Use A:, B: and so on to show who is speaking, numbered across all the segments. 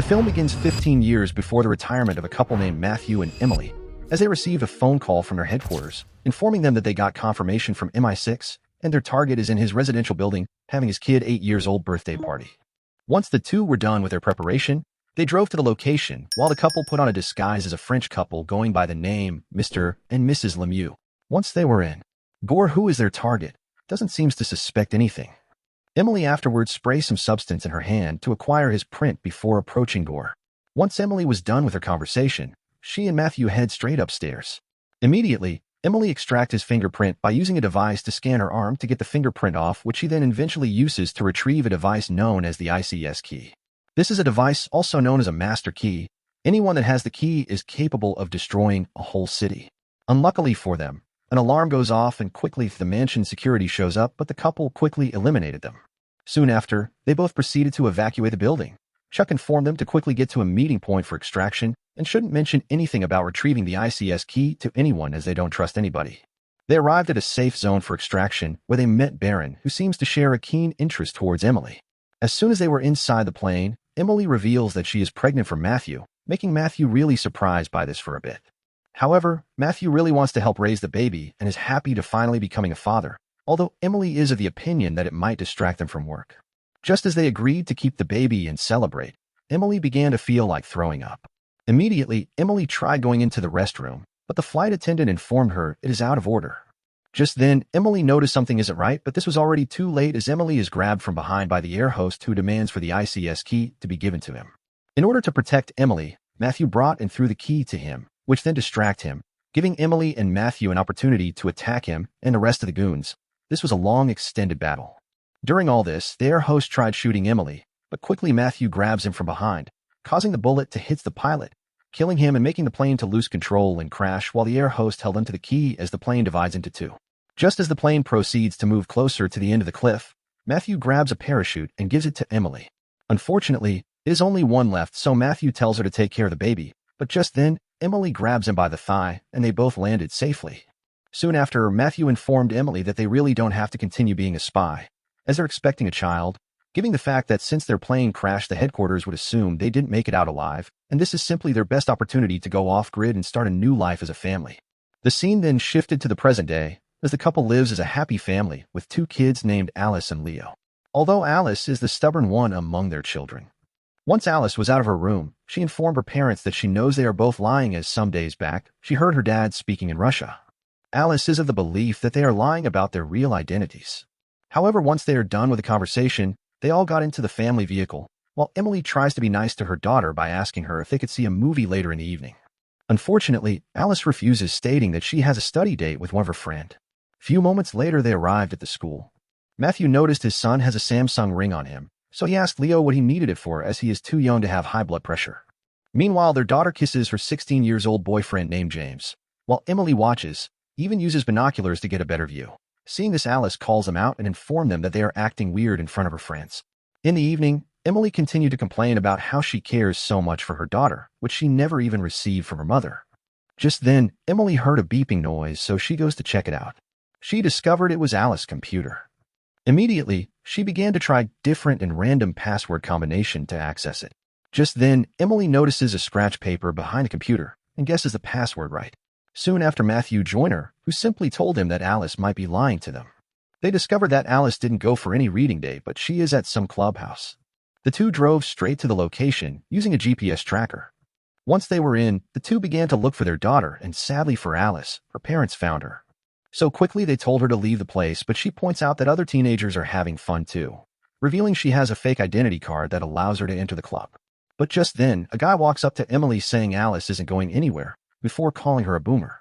A: The film begins 15 years before the retirement of a couple named Matthew and Emily, as they receive a phone call from their headquarters, informing them that they got confirmation from MI6 and their target is in his residential building having his kid 8-years-old birthday party. Once the two were done with their preparation, they drove to the location while the couple put on a disguise as a French couple going by the name Mr. and Mrs. Lemieux. Once they were in, Gore, who is their target, doesn't seem to suspect anything. Emily afterwards sprays some substance in her hand to acquire his print before approaching Gore. Once Emily was done with her conversation, she and Matthew head straight upstairs. Immediately, Emily extracts his fingerprint by using a device to scan her arm to get the fingerprint off, which she then eventually uses to retrieve a device known as the ICS key. This is a device also known as a master key. Anyone that has the key is capable of destroying a whole city. Unluckily for them, an alarm goes off and quickly the mansion security shows up, but the couple quickly eliminated them. Soon after, they both proceeded to evacuate the building. Chuck informed them to quickly get to a meeting point for extraction and shouldn't mention anything about retrieving the ICS key to anyone as they don't trust anybody. They arrived at a safe zone for extraction where they met Baron, who seems to share a keen interest towards Emily. As soon as they were inside the plane, Emily reveals that she is pregnant for Matthew, making Matthew really surprised by this for a bit. However, Matthew really wants to help raise the baby and is happy to finally becoming a father, although Emily is of the opinion that it might distract them from work. Just as they agreed to keep the baby and celebrate, Emily began to feel like throwing up. Immediately, Emily tried going into the restroom, but the flight attendant informed her it is out of order. Just then, Emily noticed something isn't right, but this was already too late as Emily is grabbed from behind by the air host who demands for the ICS key to be given to him. In order to protect Emily, Matthew brought and threw the key to him, which then distracted him, giving Emily and Matthew an opportunity to attack him and the rest of the goons. This was a long, extended battle. During all this, the air host tried shooting Emily, but quickly Matthew grabs him from behind, causing the bullet to hit the pilot, killing him and making the plane to lose control and crash while the air host held onto the key as the plane divides into two. Just as the plane proceeds to move closer to the end of the cliff, Matthew grabs a parachute and gives it to Emily. Unfortunately, it is only one left, so Matthew tells her to take care of the baby, but just then, Emily grabs him by the thigh and they both landed safely. Soon after, Matthew informed Emily that they really don't have to continue being a spy, as they're expecting a child, giving the fact that since their plane crashed, the headquarters would assume they didn't make it out alive, and this is simply their best opportunity to go off-grid and start a new life as a family. The scene then shifted to the present day, as the couple lives as a happy family with 2 kids named Alice and Leo, although Alice is the stubborn one among their children. Once Alice was out of her room, she informed her parents that she knows they are both lying as some days back, she heard her dad speaking in Russia. Alice is of the belief that they are lying about their real identities. However, once they are done with the conversation, they all got into the family vehicle, while Emily tries to be nice to her daughter by asking her if they could see a movie later in the evening. Unfortunately, Alice refuses, stating that she has a study date with one of her friends. Few moments later, they arrived at the school. Matthew noticed his son has a Samsung ring on him, so he asked Leo what he needed it for as he is too young to have high blood pressure. Meanwhile, their daughter kisses her 16-year-old boyfriend named James, while Emily watches, even uses binoculars to get a better view. Seeing this, Alice calls them out and informs them that they are acting weird in front of her friends. In the evening, Emily continued to complain about how she cares so much for her daughter, which she never even received from her mother. Just then, Emily heard a beeping noise, so she goes to check it out. She discovered it was Alice's computer. Immediately, she began to try different and random password combination to access it. Just then, Emily notices a scratch paper behind the computer and guesses the password right. Soon after, Matthew joined her, who simply told him that Alice might be lying to them. They discovered that Alice didn't go for any reading day, but she is at some clubhouse. The two drove straight to the location using a GPS tracker. Once they were in, the two began to look for their daughter, and sadly for Alice, her parents found her. So quickly they told her to leave the place, but she points out that other teenagers are having fun too, revealing she has a fake identity card that allows her to enter the club. But just then, a guy walks up to Emily saying Alice isn't going anywhere, before calling her a boomer.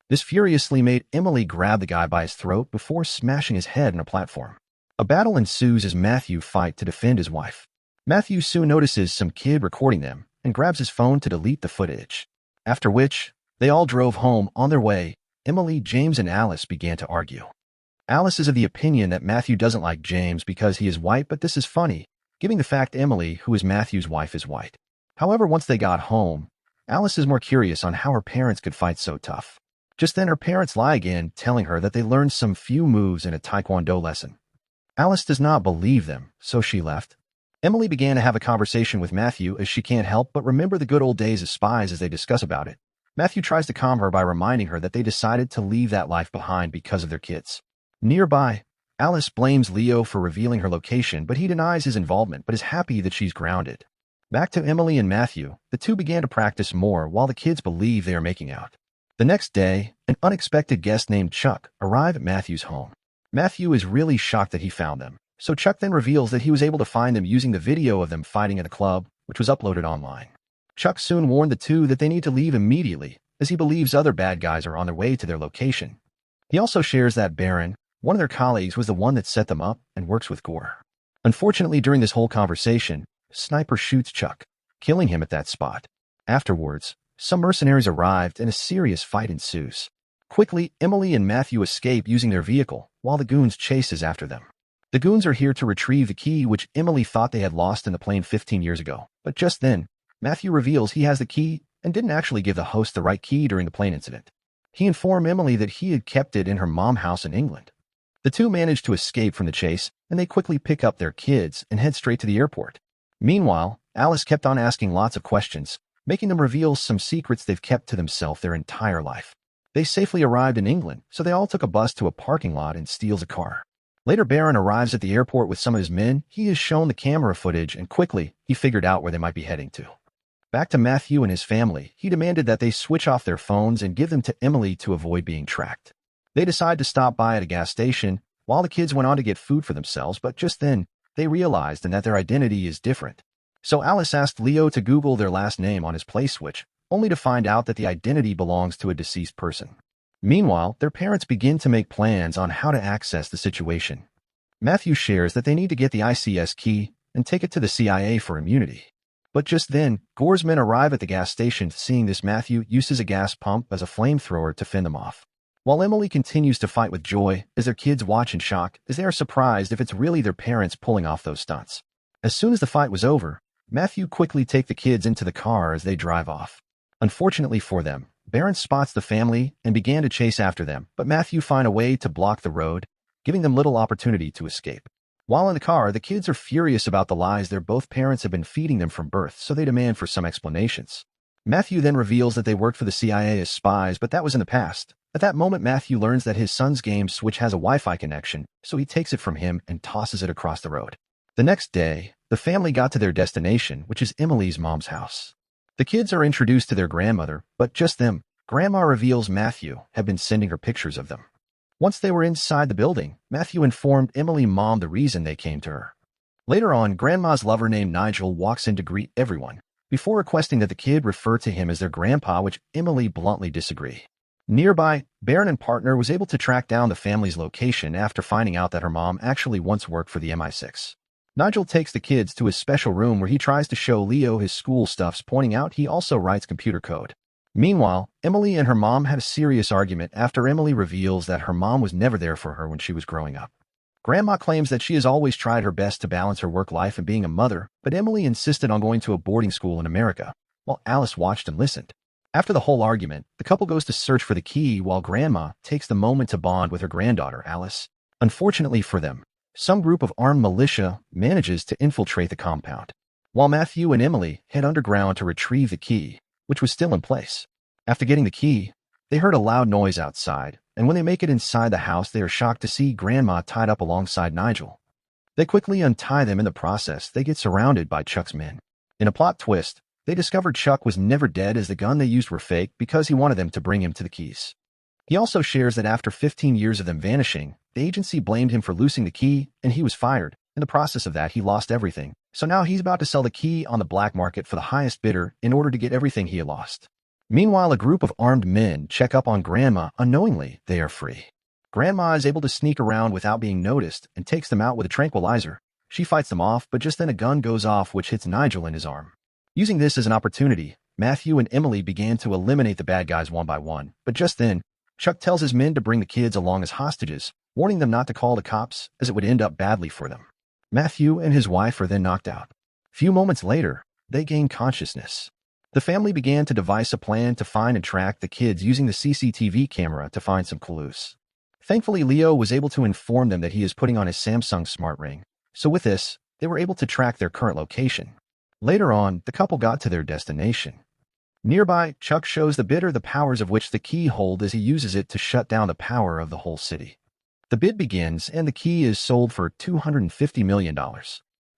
A: This furiously made Emily grab the guy by his throat before smashing his head on a platform. A battle ensues as Matthew fights to defend his wife. Matthew soon notices some kid recording them and grabs his phone to delete the footage. After which, they all drove home. On their way, Emily, James, and Alice began to argue. Alice is of the opinion that Matthew doesn't like James because he is white, but this is funny, given the fact Emily, who is Matthew's wife, is white. However, once they got home, Alice is more curious on how her parents could fight so tough. Just then, her parents lie again, telling her that they learned some few moves in a taekwondo lesson. Alice does not believe them, so she left. Emily began to have a conversation with Matthew as she can't help but remember the good old days of Spies as they discuss about it. Matthew tries to calm her by reminding her that they decided to leave that life behind because of their kids. Nearby, Alice blames Leo for revealing her location, but he denies his involvement but is happy that she's grounded. Back to Emily and Matthew, the two began to practice more while the kids believe they are making out. The next day, an unexpected guest named Chuck arrived at Matthew's home. Matthew is really shocked that he found them, so Chuck then reveals that he was able to find them using the video of them fighting at a club, which was uploaded online. Chuck soon warned the two that they need to leave immediately, as he believes other bad guys are on their way to their location. He also shares that Baron, one of their colleagues, was the one that set them up and works with Gore. Unfortunately, during this whole conversation, Sniper shoots Chuck, killing him at that spot. Afterwards, some mercenaries arrived and a serious fight ensues. Quickly, Emily and Matthew escape using their vehicle, while the goons chases after them. The goons are here to retrieve the key which Emily thought they had lost in the plane 15 years ago, but just then, Matthew reveals he has the key and didn't actually give the host the right key during the plane incident. He informed Emily that he had kept it in her mom's house in England. The two manage to escape from the chase, and they quickly pick up their kids and head straight to the airport. Meanwhile, Alice kept on asking lots of questions, making them reveal some secrets they've kept to themselves their entire life. They safely arrived in England, so they all took a bus to a parking lot and steals a car. Later, Baron arrives at the airport with some of his men. He is shown the camera footage, and quickly, he figured out where they might be heading to. Back to Matthew and his family, he demanded that they switch off their phones and give them to Emily to avoid being tracked. They decide to stop by at a gas station, while the kids went on to get food for themselves, but just then, they realized that their identity is different. So Alice asked Leo to Google their last name on his play switch, only to find out that the identity belongs to a deceased person. Meanwhile, their parents begin to make plans on how to access the situation. Matthew shares that they need to get the ICS key and take it to the CIA for immunity. But just then, Gore's men arrive at the gas station. Seeing this, Matthew uses a gas pump as a flamethrower to fend them off. While Emily continues to fight with joy as their kids watch in shock as they are surprised if it's really their parents pulling off those stunts. As soon as the fight was over, Matthew quickly takes the kids into the car as they drive off. Unfortunately for them, Baron spots the family and began to chase after them, but Matthew finds a way to block the road, giving them little opportunity to escape. While in the car, the kids are furious about the lies their both parents have been feeding them from birth, so they demand for some explanations. Matthew then reveals that they worked for the CIA as spies, but that was in the past. At that moment, Matthew learns that his son's game switch has a Wi-Fi connection, so he takes it from him and tosses it across the road. The next day, the family got to their destination, which is Emily's mom's house. The kids are introduced to their grandmother, but just then, Grandma reveals Matthew had been sending her pictures of them. Once they were inside the building, Matthew informed Emily's mom the reason they came to her. Later on, Grandma's lover named Nigel walks in to greet everyone, before requesting that the kid refer to him as their grandpa, which Emily bluntly disagrees. Nearby, Baron and partner was able to track down the family's location after finding out that her mom actually once worked for the MI6. Nigel takes the kids to his special room where he tries to show Leo his school stuffs, pointing out he also writes computer code. Meanwhile, Emily and her mom had a serious argument after Emily reveals that her mom was never there for her when she was growing up. Grandma claims that she has always tried her best to balance her work life and being a mother, but Emily insisted on going to a boarding school in America, while Alice watched and listened. After the whole argument, the couple goes to search for the key while Grandma takes the moment to bond with her granddaughter, Alice. Unfortunately for them, some group of armed militia manages to infiltrate the compound, while Matthew and Emily head underground to retrieve the key, which was still in place. After getting the key, they heard a loud noise outside, and when they make it inside the house, they are shocked to see Grandma tied up alongside Nigel. They quickly untie them. In the process, they get surrounded by Chuck's men. In a plot twist, they discovered Chuck was never dead as the gun they used were fake because he wanted them to bring him to the keys. He also shares that after 15 years of them vanishing, the agency blamed him for losing the key and he was fired. In the process of that, he lost everything. So now he's about to sell the key on the black market for the highest bidder in order to get everything he had lost. Meanwhile, a group of armed men check up on Grandma. Unknowingly, they are free. Grandma is able to sneak around without being noticed and takes them out with a tranquilizer. She fights them off, but just then a gun goes off which hits Nigel in his arm. Using this as an opportunity, Matthew and Emily began to eliminate the bad guys one by one, but just then, Chuck tells his men to bring the kids along as hostages, warning them not to call the cops as it would end up badly for them. Matthew and his wife are then knocked out. Few moments later, they gain consciousness. The family began to devise a plan to find and track the kids using the CCTV camera to find some clues. Thankfully, Leo was able to inform them that he is putting on his Samsung smart ring. So with this, they were able to track their current location. Later on, the couple got to their destination. Nearby, Chuck shows the bidder the powers of which the key hold as he uses it to shut down the power of the whole city. The bid begins, and the key is sold for $250 million.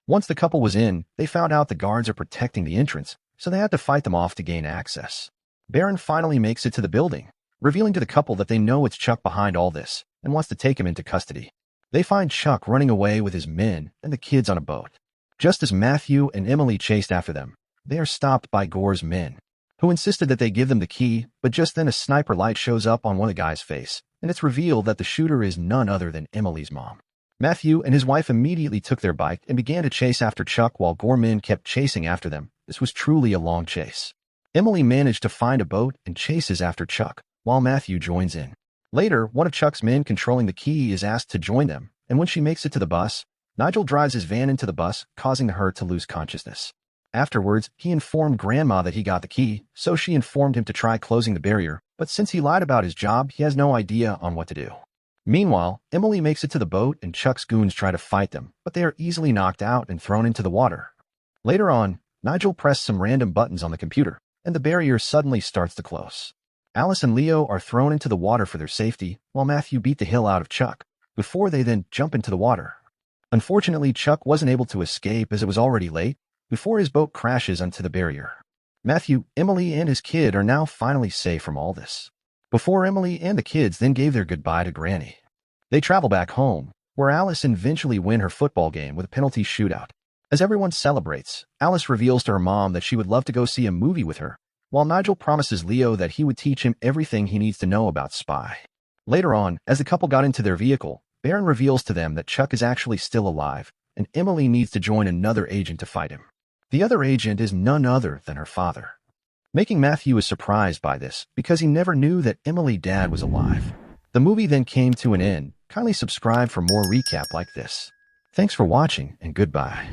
A: Once the couple was in, they found out the guards are protecting the entrance, so they had to fight them off to gain access. Baron finally makes it to the building, revealing to the couple that they know it's Chuck behind all this and wants to take him into custody. They find Chuck running away with his men and the kids on a boat. Just as Matthew and Emily chased after them, they are stopped by Gore's men, who insisted that they give them the key, but just then a sniper light shows up on one of the guy's face, and it's revealed that the shooter is none other than Emily's mom. Matthew and his wife immediately took their bike and began to chase after Chuck while Gore men kept chasing after them. This was truly a long chase. Emily managed to find a boat and chases after Chuck, while Matthew joins in. Later, one of Chuck's men controlling the key is asked to join them, and when she makes it to the bus, Nigel drives his van into the bus, causing her to lose consciousness. Afterwards, he informed Grandma that he got the key, so she informed him to try closing the barrier, but since he lied about his job, he has no idea on what to do. Meanwhile, Emily makes it to the boat and Chuck's goons try to fight them, but they are easily knocked out and thrown into the water. Later on, Nigel pressed some random buttons on the computer, and the barrier suddenly starts to close. Alice and Leo are thrown into the water for their safety, while Matthew beat the hell out of Chuck, before they then jump into the water. Unfortunately, Chuck wasn't able to escape as it was already late, before his boat crashes onto the barrier. Matthew, Emily, and his kid are now finally safe from all this, before Emily and the kids then gave their goodbye to Granny. They travel back home, where Alice eventually win her football game with a penalty shootout. As everyone celebrates, Alice reveals to her mom that she would love to go see a movie with her, while Nigel promises Leo that he would teach him everything he needs to know about Spy. Later on, as the couple got into their vehicle, Baron reveals to them that Chuck is actually still alive, and Emily needs to join another agent to fight him. The other agent is none other than her father, making Matthew surprised by this because he never knew that Emily's dad was alive. The movie then came to an end. Kindly subscribe for more recap like this. Thanks for watching and goodbye.